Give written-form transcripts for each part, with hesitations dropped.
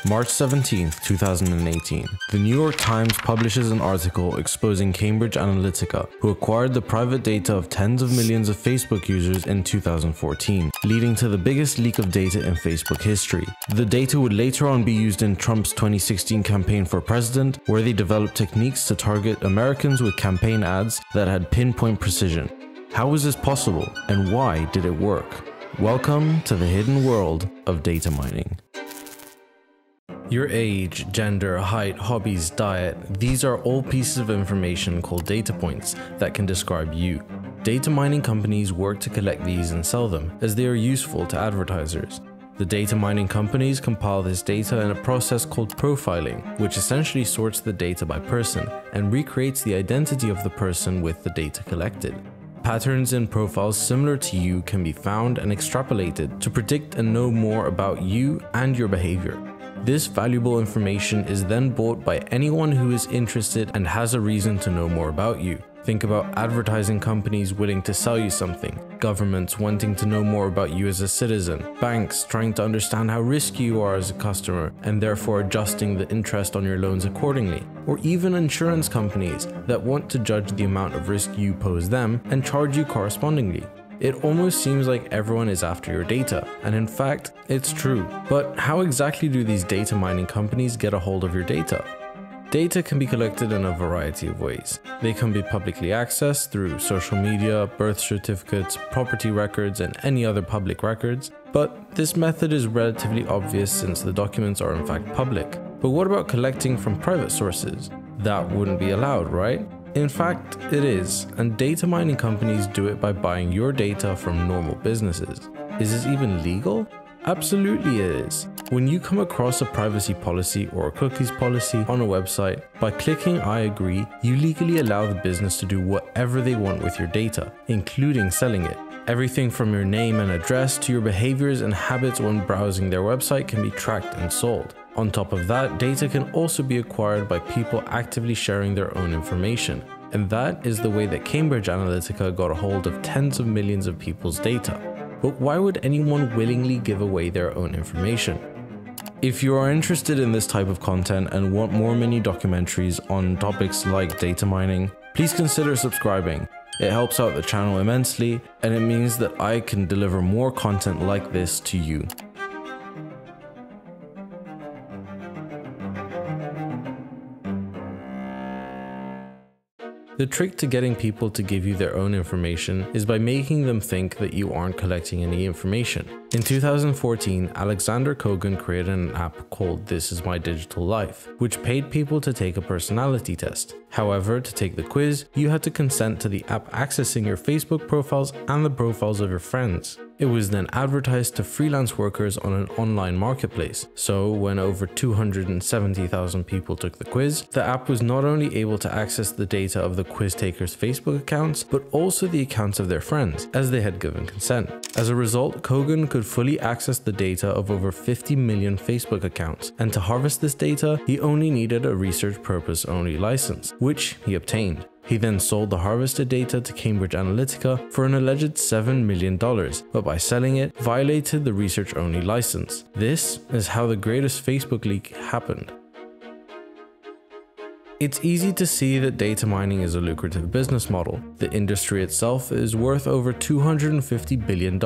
March 17, 2018. The New York Times publishes an article exposing Cambridge Analytica, who acquired the private data of tens of millions of Facebook users in 2014, leading to the biggest leak of data in Facebook history. The data would later on be used in Trump's 2016 campaign for president, where they developed techniques to target Americans with campaign ads that had pinpoint precision. How was this possible, and why did it work? Welcome to the hidden world of data mining. Your age, gender, height, hobbies, diet, these are all pieces of information called data points that can describe you. Data mining companies work to collect these and sell them, as they are useful to advertisers. The data mining companies compile this data in a process called profiling, which essentially sorts the data by person and recreates the identity of the person with the data collected. Patterns in profiles similar to you can be found and extrapolated to predict and know more about you and your behavior. This valuable information is then bought by anyone who is interested and has a reason to know more about you. Think about advertising companies willing to sell you something, governments wanting to know more about you as a citizen, banks trying to understand how risky you are as a customer and therefore adjusting the interest on your loans accordingly, or even insurance companies that want to judge the amount of risk you pose them and charge you correspondingly. It almost seems like everyone is after your data, and in fact, it's true. But how exactly do these data mining companies get a hold of your data? Data can be collected in a variety of ways. They can be publicly accessed through social media, birth certificates, property records, and any other public records. But this method is relatively obvious since the documents are in fact public. But what about collecting from private sources? That wouldn't be allowed, right? In fact, it is, and data mining companies do it by buying your data from normal businesses. Is this even legal? Absolutely it is. When you come across a privacy policy or a cookies policy on a website, by clicking I agree, you legally allow the business to do whatever they want with your data, including selling it. Everything from your name and address to your behaviors and habits when browsing their website can be tracked and sold. On top of that, data can also be acquired by people actively sharing their own information. And that is the way that Cambridge Analytica got a hold of tens of millions of people's data. But why would anyone willingly give away their own information? If you are interested in this type of content and want more mini documentaries on topics like data mining, please consider subscribing. It helps out the channel immensely, and it means that I can deliver more content like this to you. The trick to getting people to give you their own information is by making them think that you aren't collecting any information. In 2014, Alexander Kogan created an app called This Is My Digital Life, which paid people to take a personality test. However, to take the quiz, you had to consent to the app accessing your Facebook profiles and the profiles of your friends. It was then advertised to freelance workers on an online marketplace. So when over 270,000 people took the quiz, the app was not only able to access the data of the quiz takers' Facebook accounts, but also the accounts of their friends, as they had given consent. As a result, Kogan could fully access the data of over 50 million Facebook accounts, and to harvest this data, he only needed a research purpose only license, which he obtained. He then sold the harvested data to Cambridge Analytica for an alleged $7 million, but by selling it, violated the research-only license. This is how the greatest Facebook leak happened. It's easy to see that data mining is a lucrative business model. The industry itself is worth over $250 billion,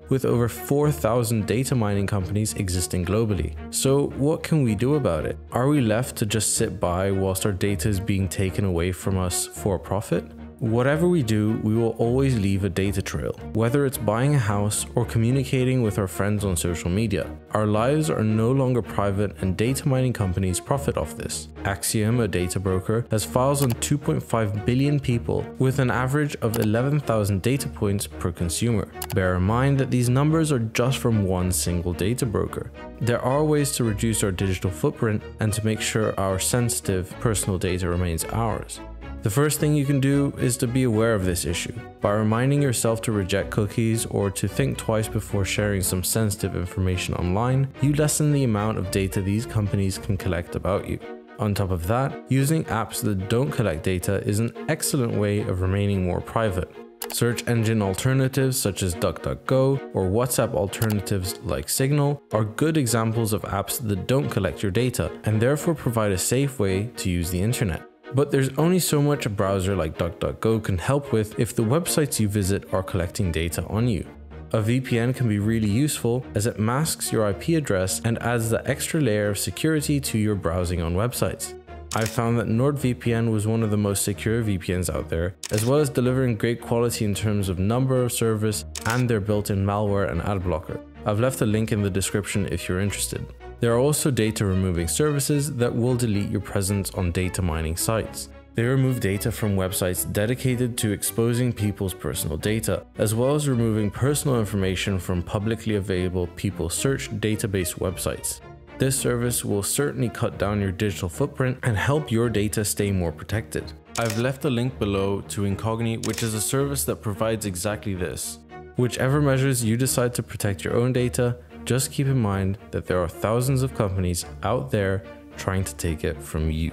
with over 4,000 data mining companies existing globally. So what can we do about it? Are we left to just sit by whilst our data is being taken away from us for profit? Whatever we do, we will always leave a data trail, whether it's buying a house or communicating with our friends on social media. Our lives are no longer private, and data mining companies profit off this. Axiom, a data broker, has files on 2.5 billion people with an average of 11,000 data points per consumer. Bear in mind that these numbers are just from one single data broker. There are ways to reduce our digital footprint and to make sure our sensitive personal data remains ours. The first thing you can do is to be aware of this issue. By reminding yourself to reject cookies or to think twice before sharing some sensitive information online, you lessen the amount of data these companies can collect about you. On top of that, using apps that don't collect data is an excellent way of remaining more private. Search engine alternatives such as DuckDuckGo or WhatsApp alternatives like Signal are good examples of apps that don't collect your data and therefore provide a safe way to use the internet. But there's only so much a browser like DuckDuckGo can help with if the websites you visit are collecting data on you. A VPN can be really useful as it masks your IP address and adds that extra layer of security to your browsing on websites. I found that NordVPN was one of the most secure VPNs out there, as well as delivering great quality in terms of number of service and their built-in malware and ad blocker. I've left a link in the description if you're interested. There are also data removing services that will delete your presence on data mining sites. They remove data from websites dedicated to exposing people's personal data, as well as removing personal information from publicly available people search database websites. This service will certainly cut down your digital footprint and help your data stay more protected. I've left a link below to Incogni, which is a service that provides exactly this. Whichever measures you decide to protect your own data, just keep in mind that there are thousands of companies out there trying to take it from you.